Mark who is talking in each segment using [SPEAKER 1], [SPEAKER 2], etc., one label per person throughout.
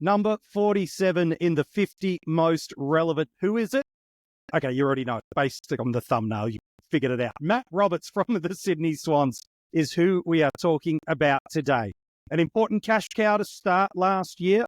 [SPEAKER 1] Number 47 in the 50 most relevant. Who is it? Okay, you already know. Based on the thumbnail, you figured it out. Matt Roberts from the Sydney Swans is who we are talking about today. An important cash cow to start last year.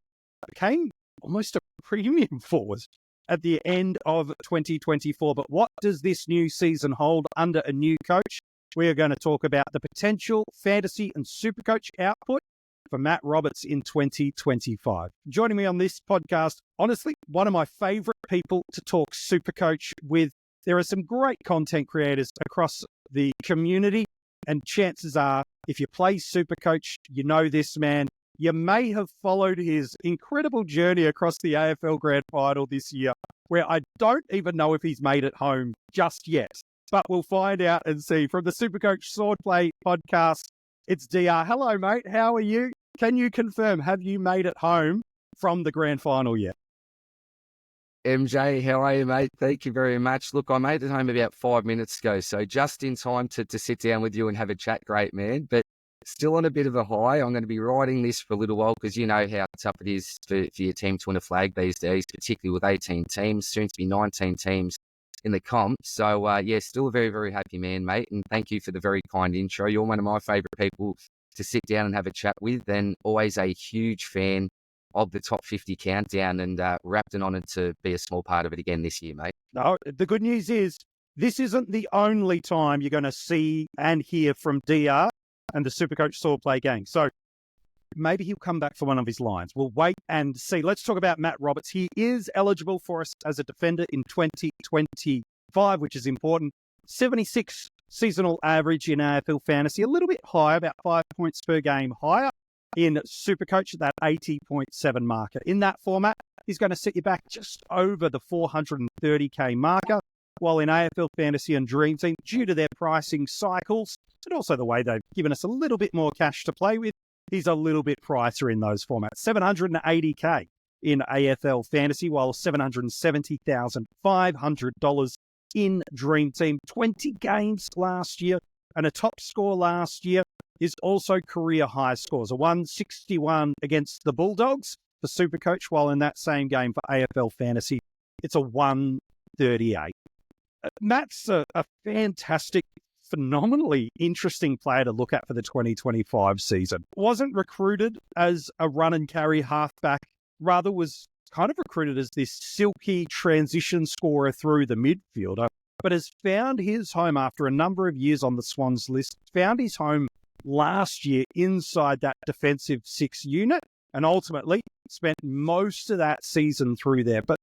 [SPEAKER 1] Became almost a premium forward at the end of 2024. But what does this new season hold under a new coach? We are going to talk about the potential fantasy and SuperCoach output for Matt Roberts in 2025. Joining me on this podcast, honestly, one of my favorite people to talk SuperCoach with. There are some great content creators across the community, and chances are, if you play SuperCoach, you know this man. You may have followed his incredible journey across the AFL Grand Final this year, where I don't even know if he's made it home just yet. But we'll find out and see. From the Super Coach Swordplay podcast, it's DR. Hello, mate. How are you? Can you confirm, have you made it home from the Grand Final yet?
[SPEAKER 2] MJ, how are you, mate? Thank you very much. Look, I made it home about 5 minutes ago, so just in time to sit down with you and have a chat. Great, man. But still on a bit of a high. I'm going to be riding this for a little while because you know how tough it is for your team to win a flag these days, particularly with 18 teams, soon to be 19 teams in the comp. So, yeah, still a very, very happy man, mate. And thank you for the very kind intro. You're one of my favourite people to sit down and have a chat with, and always a huge fan of the top 50 countdown, and wrapped and honoured to be a small part of it again this year, mate.
[SPEAKER 1] No, the good news is this isn't the only time you're going to see and hear from DR and the SuperCoach Swordplay gang. So maybe he'll come back for one of his lines. We'll wait and see. Let's talk about Matt Roberts. He is eligible for us as a defender in 2025, which is important. 76 seasonal average in AFL Fantasy, a little bit higher, about 5 points per game higher in SuperCoach, that 80.7 marker. In that format, he's going to set you back just over the 430k marker, while in AFL Fantasy and Dream Team, due to their pricing cycles, and also the way they've given us a little bit more cash to play with, he's a little bit pricier in those formats. 780k in AFL Fantasy, while $770,500 in Dream Team. 20 games last year, and a top score last year is also career high scores. A 161 against the Bulldogs for SuperCoach, while in that same game for AFL Fantasy, it's a 138. Matt's a fantastic, phenomenally interesting player to look at for the 2025 season. Wasn't recruited as a run and carry halfback, rather was kind of recruited as this silky transition scorer through the midfielder, but has found his home after a number of years on the Swans list, found his home last year inside that defensive 6 unit, and ultimately spent most of that season through there. But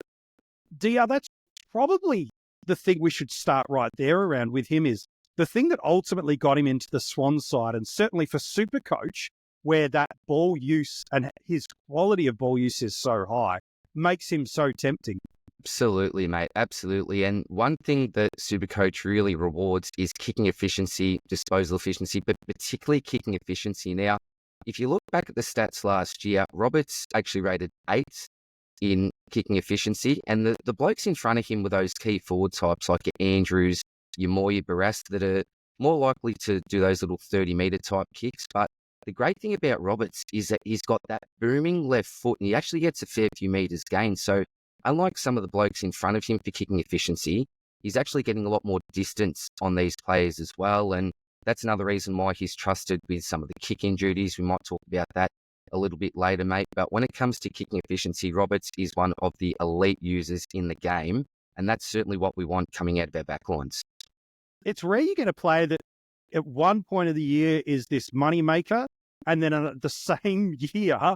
[SPEAKER 1] DR, that's probably the thing we should start right there around with him, is the thing that ultimately got him into the Swan side, and certainly for SuperCoach, where that ball use and his quality of ball use is so high, makes him so tempting.
[SPEAKER 2] Absolutely, mate. Absolutely. And one thing that SuperCoach really rewards is kicking efficiency, disposal efficiency, but particularly kicking efficiency. Now, if you look back at the stats last year, Roberts actually rated 8th in kicking efficiency. And the blokes in front of him were those key forward types like your Andrews, your Moore, your Barras, that are more likely to do those little 30-metre type kicks. But the great thing about Roberts is that he's got that booming left foot, and he actually gets a fair few metres gained. So unlike some of the blokes in front of him for kicking efficiency, he's actually getting a lot more distance on these players as well. And that's another reason why he's trusted with some of the kicking duties. We might talk about that a little bit later, mate. But when it comes to kicking efficiency, Roberts is one of the elite users in the game. And that's certainly what we want coming out of our backlines.
[SPEAKER 1] It's rare you get a player that at one point of the year is this money maker, and then at the same year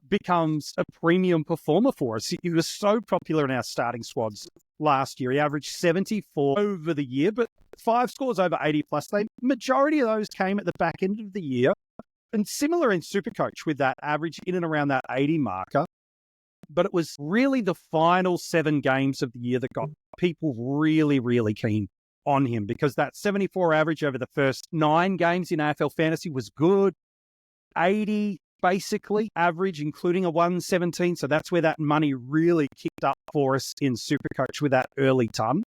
[SPEAKER 1] becomes a premium performer for us. He was so popular in our starting squads last year. He averaged 74 over the year, but 5 scores over 80 plus. The majority of those came at the back end of the year, and similar in SuperCoach with that average in and around that 80 marker. But it was really the final 7 games of the year that got people really, really keen on him, because that 74 average over the first 9 games in AFL Fantasy was good. 80 basically average, including a 117. So that's where that money really kicked up for us in SuperCoach with that early ton.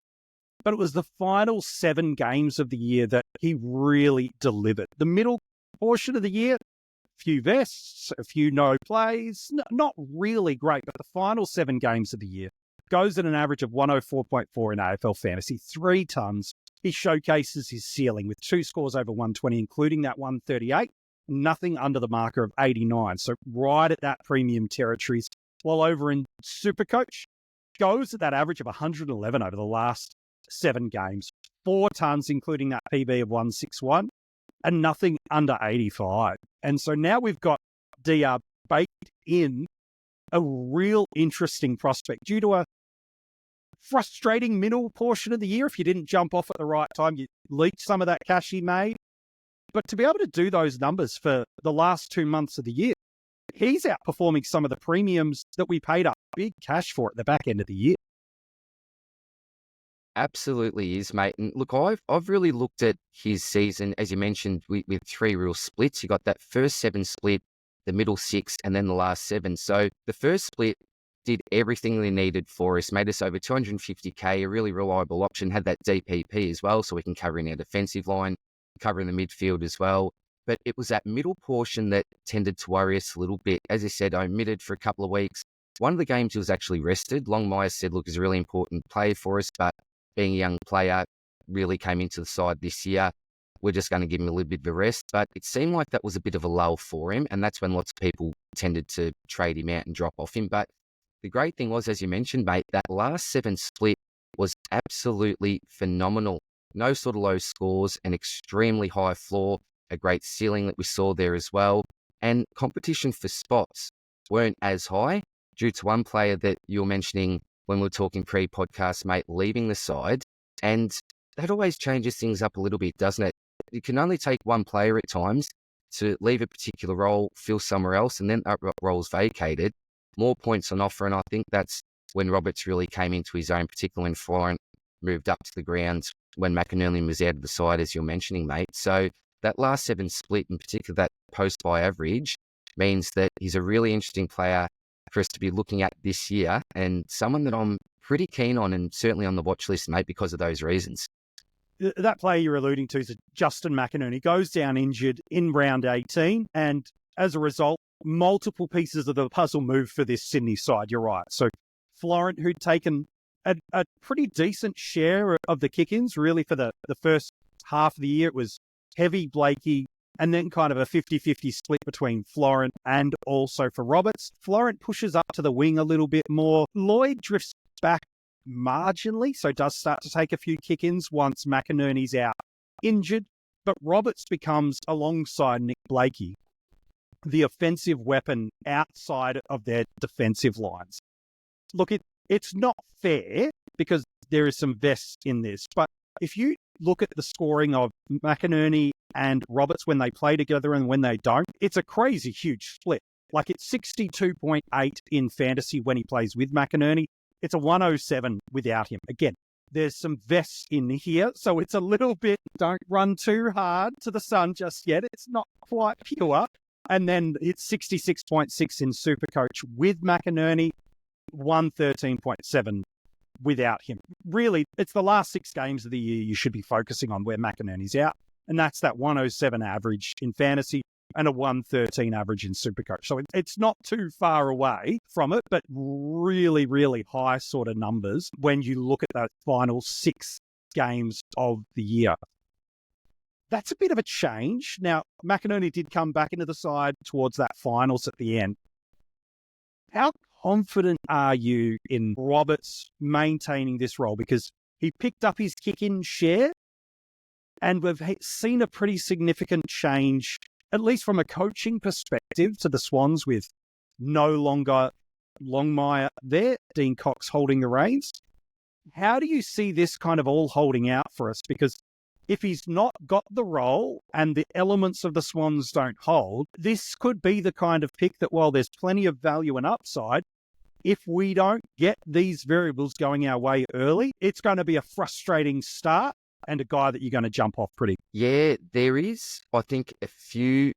[SPEAKER 1] But it was the final 7 games of the year that he really delivered. The middle portion of the year, few vests, a few no plays. Not really great, but the final 7 games of the year goes at an average of 104.4 in AFL Fantasy, 3 tons. He showcases his ceiling with 2 scores over 120, including that 138, nothing under the marker of 89. So right at that premium territories. While over in SuperCoach, goes at that average of 111 over the last 7 games, 4 tons, including that PB of 161, and nothing under 85. And so now we've got DR baked in a real interesting prospect due to a frustrating middle portion of the year. If you didn't jump off at the right time, you leaked some of that cash he made. But to be able to do those numbers for the last 2 months of the year, he's outperforming some of the premiums that we paid up big cash for at the back end of the year.
[SPEAKER 2] Absolutely is, mate. And look, I've really looked at his season, as you mentioned, with 3 real splits. You got that first 7 split, the middle 6, and then the last 7. So the first split did everything they needed for us, made us over 250K, a really reliable option, had that DPP as well, so we can cover in our defensive line, cover in the midfield as well. But it was that middle portion that tended to worry us a little bit. As I said, I omitted for a couple of weeks. One of the games he was actually rested. Longmire said, look, he's a really important player for us, but being a young player, really came into the side this year. We're just going to give him a little bit of a rest. But it seemed like that was a bit of a lull for him, and that's when lots of people tended to trade him out and drop off him. But the great thing was, as you mentioned, mate, that last 7 split was absolutely phenomenal. No sort of low scores, an extremely high floor, a great ceiling that we saw there as well. And competition for spots weren't as high due to one player that you were mentioning when we were talking pre-podcast, mate, leaving the side. And that always changes things up a little bit, doesn't it? You can only take one player at times to leave a particular role, fill somewhere else, and then that role's vacated. More points on offer, and I think that's when Roberts really came into his own, particularly when Florent moved up to the ground, when McInerney was out of the side, as you're mentioning, mate. So that last 7 split, in particular that post by average, means that he's a really interesting player for us to be looking at this year, and someone that I'm pretty keen on and certainly on the watch list, mate, because of those reasons.
[SPEAKER 1] That player you're alluding to is Justin McInerney. Goes down injured in round 18, and as a result, multiple pieces of the puzzle move for this Sydney side. You're right. So Florent, who'd taken a pretty decent share of the kick-ins, really for the first half of the year, it was heavy Blakey, and then kind of a 50-50 split between Florent and also for Roberts. Florent pushes up to the wing a little bit more. Lloyd drifts back marginally, so does start to take a few kick-ins once McInerney's out injured. But Roberts becomes, alongside Nick Blakey, the offensive weapon outside of their defensive lines. Look, it's not fair because there is some vests in this, but if you look at the scoring of McInerney and Roberts when they play together and when they don't, it's a crazy huge split. Like it's 62.8 in fantasy when he plays with McInerney. It's a 107 without him. Again, there's some vests in here, so it's a little bit, don't run too hard to the sun just yet. It's not quite pure. And then it's 66.6 in SuperCoach with McInerney, 113.7 without him. Really, it's the last 6 games of the year you should be focusing on where McInerney's out. And that's that 107 average in fantasy and a 113 average in SuperCoach. So it's not too far away from it, but really, really high sort of numbers when you look at those final 6 games of the year. That's a bit of a change. Now, McInerney did come back into the side towards that finals at the end. How confident are you in Roberts maintaining this role? Because he picked up his kick-in share, and we've seen a pretty significant change, at least from a coaching perspective, to the Swans with no longer Longmire there, Dean Cox holding the reins. How do you see this kind of all holding out for us? Because if he's not got the role and the elements of the Swans don't hold, this could be the kind of pick that, while there's plenty of value and upside, if we don't get these variables going our way early, it's going to be a frustrating start and a guy that you're going to jump off pretty.
[SPEAKER 2] Yeah, there is, I think, a few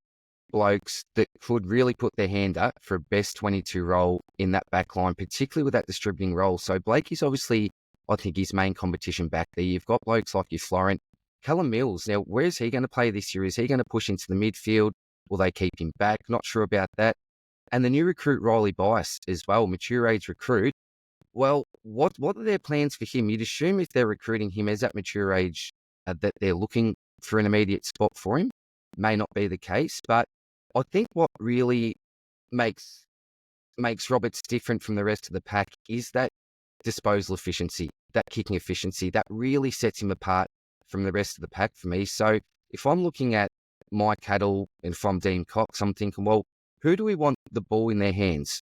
[SPEAKER 2] blokes that could really put their hand up for a best 22 role in that back line, particularly with that distributing role. So Blakey's obviously, I think, his main competition back there. You've got blokes like your Florent. Callum Mills, now, where's he going to play this year? Is he going to push into the midfield? Will they keep him back? Not sure about that. And the new recruit, Riley Bice, as well, mature age recruit. Well, what are their plans for him? You'd assume if they're recruiting him as that mature age that they're looking for an immediate spot for him. May not be the case, but I think what really makes Roberts different from the rest of the pack is that disposal efficiency, that kicking efficiency. That really sets him apart from the rest of the pack for me. So if I'm looking at my cattle and if I'm Dean Cox, I'm thinking, well, who do we want the ball in their hands?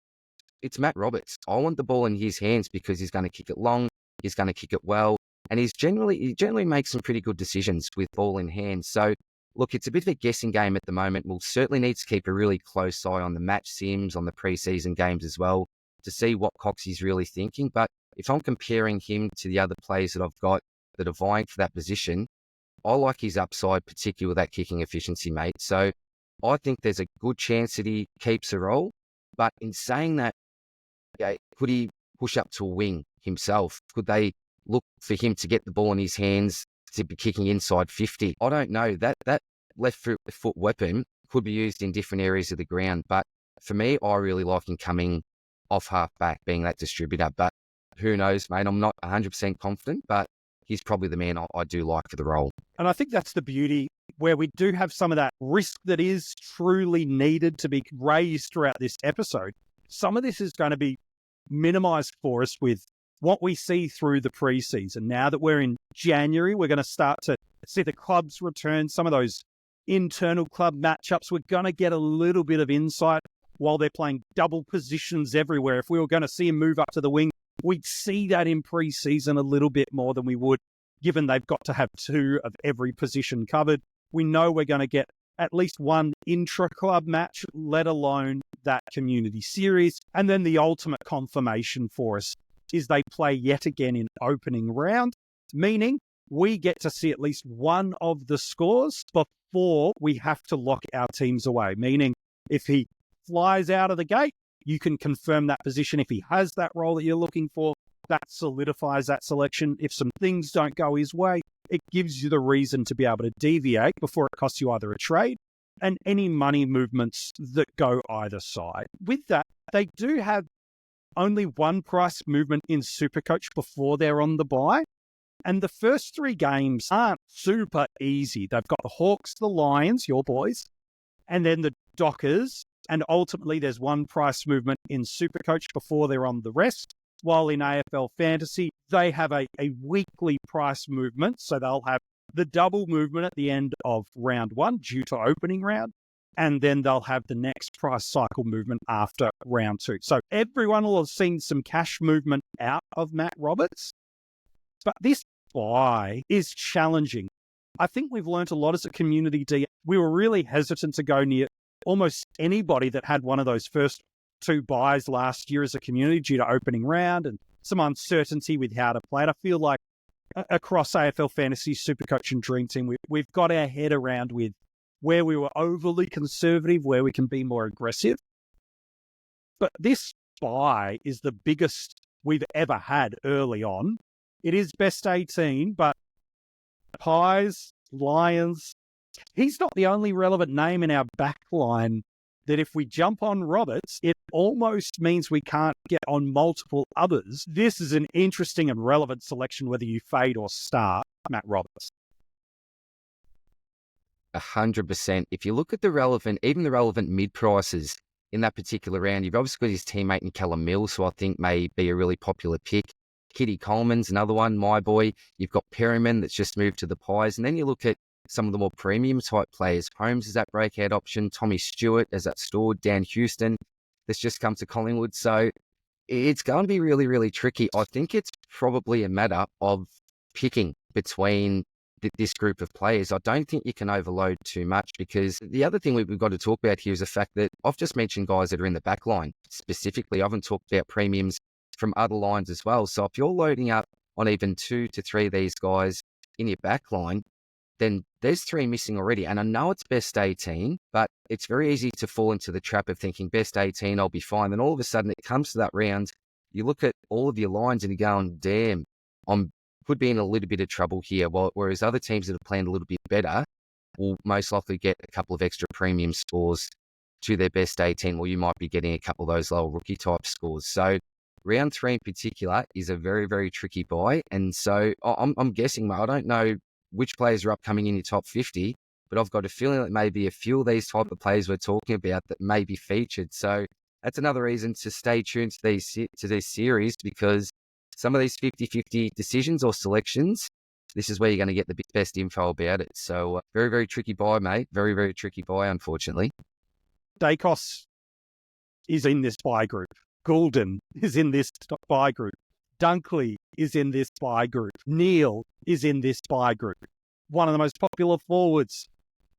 [SPEAKER 2] It's Matt Roberts. I want the ball in his hands because he's going to kick it long, he's going to kick it well, and he generally makes some pretty good decisions with ball in hand. So, look, it's a bit of a guessing game at the moment. We'll certainly need to keep a really close eye on the match sims, on the preseason games as well, to see what Cox is really thinking. But if I'm comparing him to the other players that I've got that are vying for that position, I like his upside, particularly with that kicking efficiency, mate. So I think there's a good chance that he keeps a role. But in saying that, could he push up to a wing himself? Could they look for him to get the ball in his hands to be kicking inside 50? I don't know. That left foot weapon could be used in different areas of the ground. But for me, I really like him coming off half back, being that distributor. But who knows, mate? I'm not 100% confident, but he's probably the man I do like for the role.
[SPEAKER 1] And I think that's the beauty where we do have some of that risk that is truly needed to be raised throughout this episode. Some of this is going to be minimized for us with what we see through the preseason. Now that we're in January, we're going to start to see the clubs return, some of those internal club matchups. We're going to get a little bit of insight while they're playing double positions everywhere. If we were going to see him move up to the wing, we'd see that in preseason a little bit more than we would, given they've got to have two of every position covered. We know we're going to get at least one intra-club match, let alone that community series. And then the ultimate confirmation for us is they play yet again in opening round, meaning we get to see at least one of the scores before we have to lock our teams away. Meaning if he flies out of the gate, you can confirm that position. If he has that role that you're looking for, that solidifies that selection. If some things don't go his way, it gives you the reason to be able to deviate before it costs you either a trade and any money movements that go either side. With that, they do have only one price movement in SuperCoach before they're on the bye. And the first three games aren't super easy. They've got the Hawks, the Lions, your boys, and then the Dockers. And ultimately, there's one price movement in SuperCoach before they're on the rest. While in AFL Fantasy, they have a weekly price movement. So they'll have the double movement at the end of round one due to opening round. And then they'll have the next price cycle movement after round two. So everyone will have seen some cash movement out of Matt Roberts. But this buy is challenging. I think we've learned a lot as a community. We were really hesitant to go near almost anybody that had one of those first two buys last year as a community due to opening round and some uncertainty with how to play it. I feel like across AFL Fantasy, SuperCoach and Dream Team, we've got our head around with where we were overly conservative, where we can be more aggressive. But this buy is the biggest we've ever had early on. It is best 18, but Pies, Lions, he's not the only relevant name in our back line that if we jump on Roberts, it almost means we can't get on multiple others. This is an interesting and relevant selection, whether you fade or start Matt Roberts.
[SPEAKER 2] 100%. If you look at even the relevant mid-prices in that particular round, you've obviously got his teammate in Callum Mills, who I think may be a really popular pick. Kitty Coleman's another one, my boy. You've got Perryman that's just moved to the Pies. And then you look at some of the more premium type players. Holmes is that breakout option. Tommy Stewart as that stored. Dan Houston that's just come to Collingwood. So it's going to be really, really tricky. I think it's probably a matter of picking between this group of players. I don't think you can overload too much, because the other thing we've got to talk about here is the fact that I've just mentioned guys that are in the back line specifically. I haven't talked about premiums from other lines as well. So if you're loading up on even 2 to 3 of these guys in your back line, then there's 3 missing already. And I know it's best 18, but it's very easy to fall into the trap of thinking best 18, I'll be fine. Then all of a sudden it comes to that round, you look at all of your lines and you're going, damn, could be in a little bit of trouble here. Whereas other teams that have planned a little bit better will most likely get a couple of extra premium scores to their best 18, or you might be getting a couple of those lower rookie type scores. So round 3 in particular is a very, very tricky buy. And so I'm guessing, mate, I don't know which players are upcoming in your top 50, but I've got a feeling that maybe a few of these type of players we're talking about that may be featured. So that's another reason to stay tuned to this series, because some of these 50-50 decisions or selections, this is where you're going to get the best info about it. So very, very tricky buy, mate. Very, very tricky buy, unfortunately.
[SPEAKER 1] Dacos is in this buy group. Goulden is in this buy group. Dunkley is in this buy group. Neil is in this buy group. One of the most popular forwards,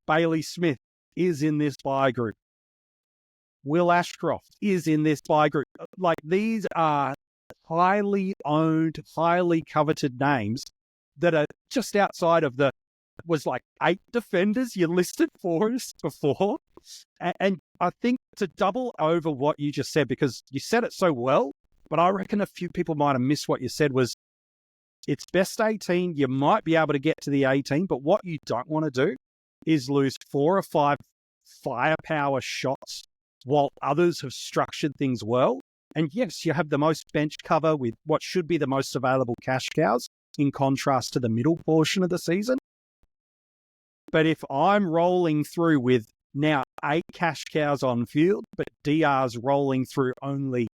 [SPEAKER 1] Bailey Smith, is in this buy group. Will Ashcroft is in this buy group. Like, these are highly owned, highly coveted names that are just outside of the, was like 8 defenders you listed for us before. And I think to double over what you just said, because you said it so well, but I reckon a few people might have missed what you said, was it's best 18. You might be able to get to the 18, but what you don't want to do is lose 4 or 5 firepower shots while others have structured things well. And yes, you have the most bench cover with what should be the most available cash cows in contrast to the middle portion of the season. But if I'm rolling through with now 8 cash cows on field, but DR's rolling through only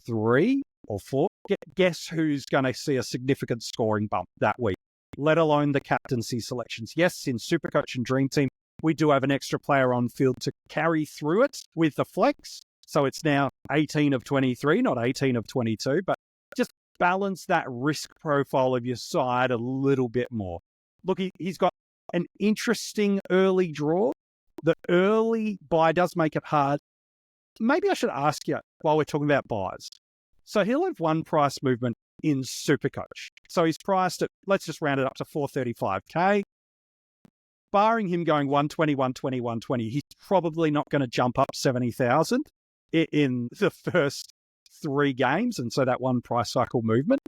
[SPEAKER 1] 3 or 4, guess who's going to see a significant scoring bump that week, let alone the captaincy selections. Yes, in SuperCoach and Dream Team, we do have an extra player on field to carry through it with the flex. So it's now 18 of 23, not 18 of 22, but just balance that risk profile of your side a little bit more. Look, he's got an interesting early draw. The early buy does make it hard. Maybe I should ask you while we're talking about buys. So he'll have one price movement in SuperCoach. So he's priced at, let's just round it up to 435K. Barring him going 120, 120, 120, he's probably not going to jump up 70,000 in the first 3 games. And so that one price cycle movement.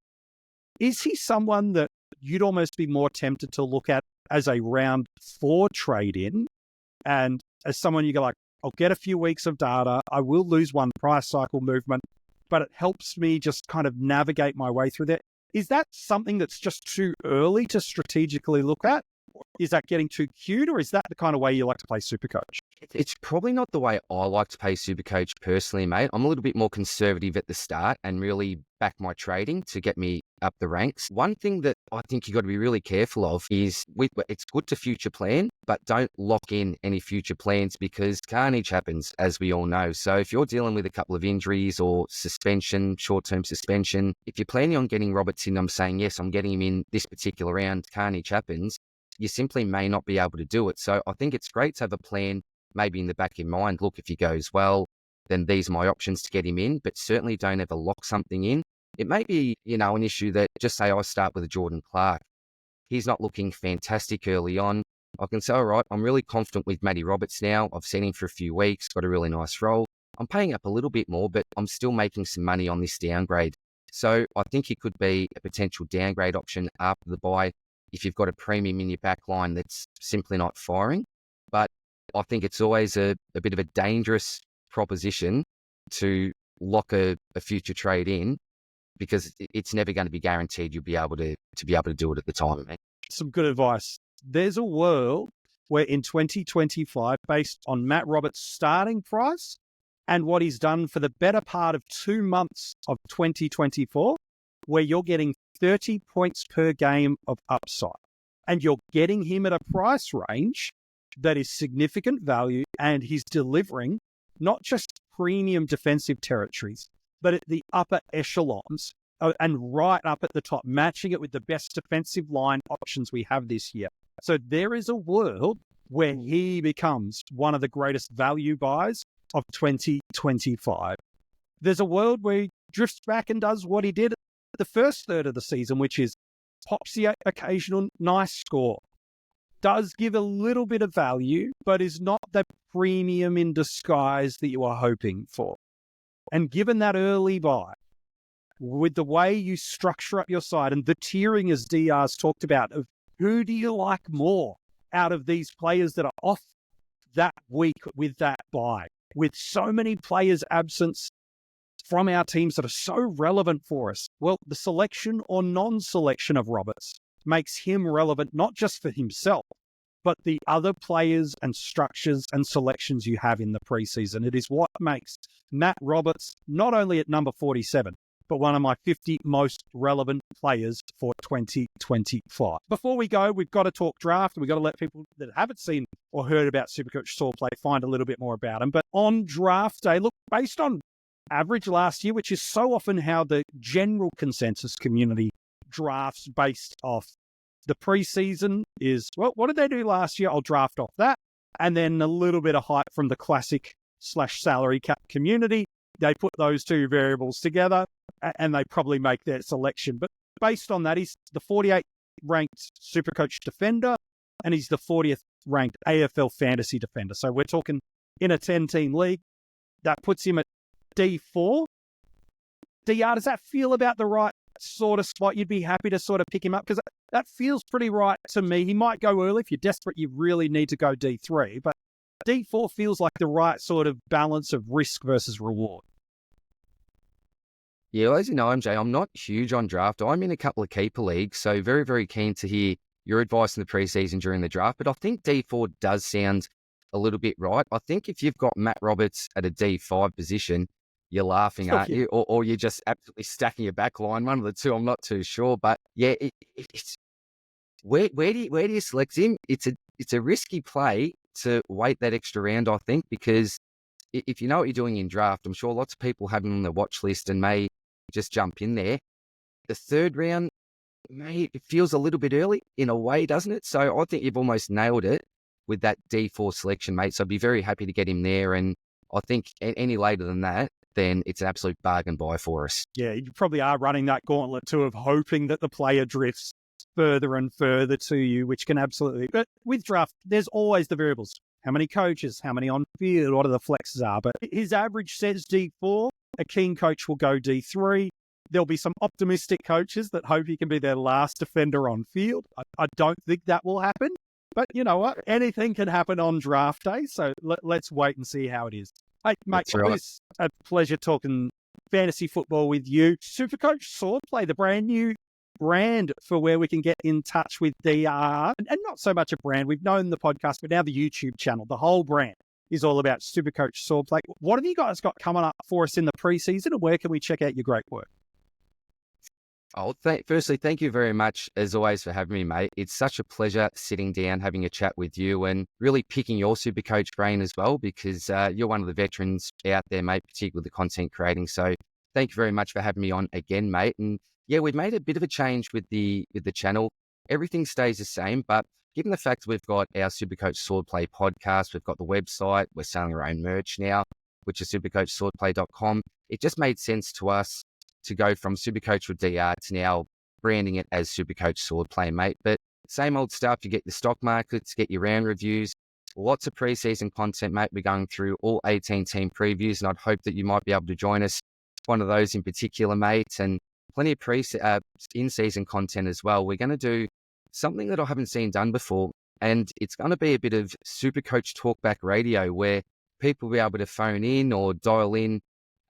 [SPEAKER 1] Is he someone that you'd almost be more tempted to look at as a round 4 trade in? And as someone you go like, I'll get a few weeks of data. I will lose one price cycle movement, but it helps me just kind of navigate my way through that. Is that something that's just too early to strategically look at? Is that getting too cute, or is that the kind of way you like to play SuperCoach?
[SPEAKER 2] It's probably not the way I like to play SuperCoach personally, mate. I'm a little bit more conservative at the start and really back my trading to get me up the ranks. One thing that I think you've got to be really careful of is it's good to future plan, but don't lock in any future plans because carnage happens, as we all know. So if you're dealing with a couple of injuries or suspension, short-term suspension, if you're planning on getting Roberts in, I'm saying, yes, I'm getting him in this particular round, carnage happens, you simply may not be able to do it. So I think it's great to have a plan maybe in the back of your mind. Look, if he goes well, then these are my options to get him in, but certainly don't ever lock something in. It may be, an issue that, just say I start with a Jordan Clark. He's not looking fantastic early on. I can say, all right, I'm really confident with Matty Roberts now. I've seen him for a few weeks, got a really nice role. I'm paying up a little bit more, but I'm still making some money on this downgrade. So I think it could be a potential downgrade option after the buy if you've got a premium in your back line that's simply not firing. But I think it's always a bit of a dangerous proposition to lock a future trade in because it's never going to be guaranteed you'll be able to do it at the time. Man.
[SPEAKER 1] Some good advice. There's a world where in 2025, based on Matt Roberts' starting price and what he's done for the better part of 2 months of 2024, where you're getting 30 points per game of upside. And you're getting him at a price range that is significant value, and he's delivering not just premium defensive territories, but at the upper echelons and right up at the top, matching it with the best defensive line options we have this year. So there is a world where he becomes one of the greatest value buys of 2025. There's a world where he drifts back and does what he did the first third of the season, which is pops the occasional nice score, does give a little bit of value, but is not the premium in disguise that you are hoping for. And given that early buy, with the way you structure up your side and the tiering as DR's talked about of who do you like more out of these players that are off that week with that bye, with so many players absent from our teams that are so relevant for us? Well, the selection or non-selection of Roberts makes him relevant not just for himself, but the other players and structures and selections you have in the preseason. It is what makes Matt Roberts not only at number 47, but one of my 50 most relevant players for 2025. Before we go, we've got to talk draft, and we've got to let people that haven't seen or heard about SuperCoach SwordPlay find a little bit more about him. But on draft day, look, based on average last year, which is so often how the general consensus community drafts based off the preseason is, well, what did they do last year? I'll draft off that. And then a little bit of hype from the classic/salary cap community. They put those two variables together and they probably make their selection. But based on that, he's the 48th ranked SuperCoach defender and he's the 40th ranked AFL Fantasy defender. So we're talking in a 10-team league. That puts him at D4. DR, does that feel about the right sort of spot? You'd be happy to sort of pick him up? Because that feels pretty right to me. He might go early. If you're desperate, you really need to go D3. But D4 feels like the right sort of balance of risk versus reward.
[SPEAKER 2] Yeah, well, as you know, MJ, I'm not huge on draft. I'm in a couple of keeper leagues, so very, very keen to hear your advice in the preseason during the draft. But I think D4 does sound a little bit right. I think if you've got Matt Roberts at a D5 position, you're laughing, aren't you? Or you're just absolutely stacking your back line. One of the two, I'm not too sure. But yeah, it's where do you select him? It's a risky play to wait that extra round, I think, because if you know what you're doing in draft, I'm sure lots of people have him on their watch list and may just jump in there. The third round, mate, it feels a little bit early in a way, doesn't it? So I think you've almost nailed it with that D4 selection, mate. So I'd be very happy to get him there. And I think any later than that, then it's an absolute bargain buy for us.
[SPEAKER 1] Yeah, you probably are running that gauntlet too of hoping that the player drifts further and further to you, which can absolutely... But with draft, there's always the variables. How many coaches, how many on field, what are the flexes are. But his average says D4. A keen coach will go D3. There'll be some optimistic coaches that hope he can be their last defender on field. I don't think that will happen. But you know what? Anything can happen on draft day. So let's wait and see how it is. Hey, mate, it was a pleasure talking fantasy football with you. SuperCoach SwordPlay, the brand new brand for where we can get in touch with DR. And not so much a brand. We've known the podcast, but now the YouTube channel, the whole brand is all about SuperCoach SwordPlay. What have you guys got coming up for us in the preseason, and where can we check out your great work?
[SPEAKER 2] Oh, firstly, thank you very much, as always, for having me, mate. It's such a pleasure sitting down, having a chat with you, and really picking your SuperCoach brain as well, because you're one of the veterans out there, mate, particularly with the content creating. So thank you very much for having me on again, mate. And yeah, we've made a bit of a change with the channel. Everything stays the same, but given the fact we've got our SuperCoach SwordPlay podcast, we've got the website, we're selling our own merch now, which is supercoachswordplay.com. It just made sense to us to go from SuperCoach with DR to now branding it as SuperCoach SwordPlay, mate. But same old stuff. You get the stock markets, get your round reviews, lots of preseason content, mate. We're going through all 18 team previews, and I'd hope that you might be able to join us. One of those in particular, mate, and plenty of in-season content as well. We're going to do something that I haven't seen done before, and it's going to be a bit of SuperCoach Talkback Radio, where people will be able to phone in or dial in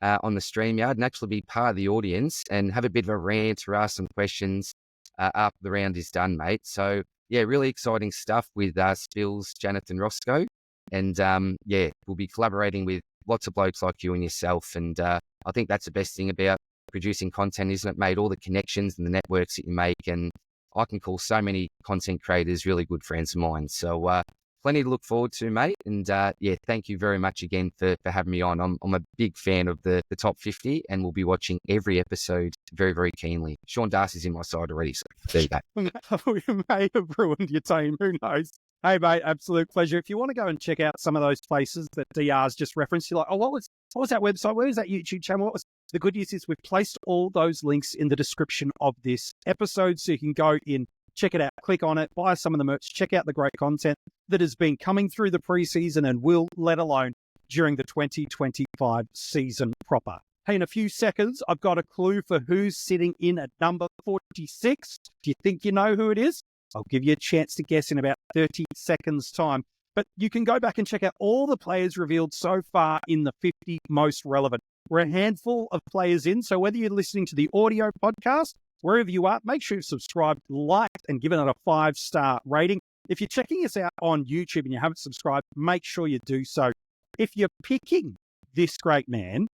[SPEAKER 2] on the StreamYard and actually be part of the audience and have a bit of a rant or ask some questions after the round is done, mate. So yeah, really exciting stuff with Spills, Jonathan Roscoe, and yeah, we'll be collaborating with lots of blokes like you and yourself, and I think that's the best thing about producing content, isn't it, mate? All the connections and the networks that you make, and I can call so many content creators really good friends of mine. So plenty to look forward to, mate. And yeah, thank you very much again for having me on. I'm a big fan of the top 50, and we'll be watching every episode very, very keenly. Sean Darcy's in my side already, so there you go.
[SPEAKER 1] We may have ruined your team. Who knows? Hey, mate, absolute pleasure. If you want to go and check out some of those places that DR's just referenced, you're like, oh, what was that website? Where was that YouTube channel? The good news is we've placed all those links in the description of this episode, so you can go in, check it out, click on it, buy some of the merch, check out the great content that has been coming through the preseason and will, let alone during the 2025 season proper. Hey, in a few seconds, I've got a clue for who's sitting in at number 46. Do you think you know who it is? I'll give you a chance to guess in about 30 seconds' time. But you can go back and check out all the players revealed so far in the 50 most relevant. We're a handful of players in, so whether you're listening to the audio podcast, wherever you are, make sure you've subscribed, liked, and given it a 5-star rating. If you're checking us out on YouTube and you haven't subscribed, make sure you do so. If you're picking this great man,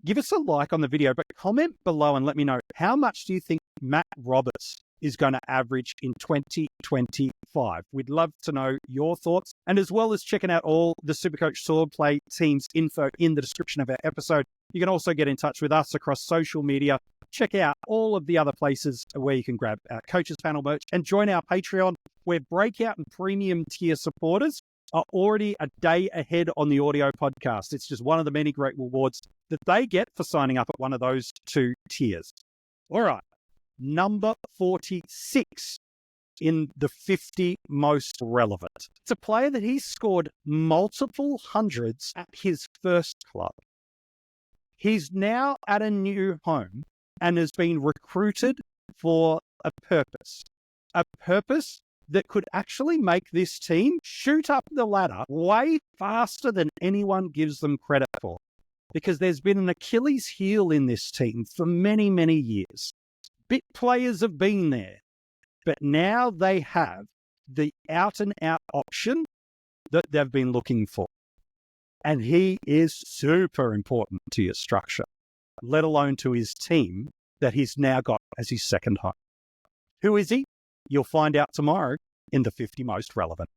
[SPEAKER 1] give us a like on the video, but comment below and let me know, how much do you think Matt Roberts is going to average in 2025? We'd love to know your thoughts. And as well as checking out all the SuperCoach SwordPlay team's info in the description of our episode, you can also get in touch with us across social media. Check out all of the other places where you can grab our Coaches Panel merch and join our Patreon, where breakout and premium tier supporters are already a day ahead on the audio podcast. It's just one of the many great rewards that they get for signing up at one of those 2 tiers. All right. Number 46 in the 50 most relevant. It's a player that he's scored multiple hundreds at his first club. He's now at a new home and has been recruited for a purpose that could actually make this team shoot up the ladder way faster than anyone gives them credit for, because there's been an Achilles heel in this team for many, many years. Bit players have been there, but now they have the out-and-out option that they've been looking for. And he is super important to your structure, let alone to his team that he's now got as his second home. Who is he? You'll find out tomorrow in the 50 most relevant.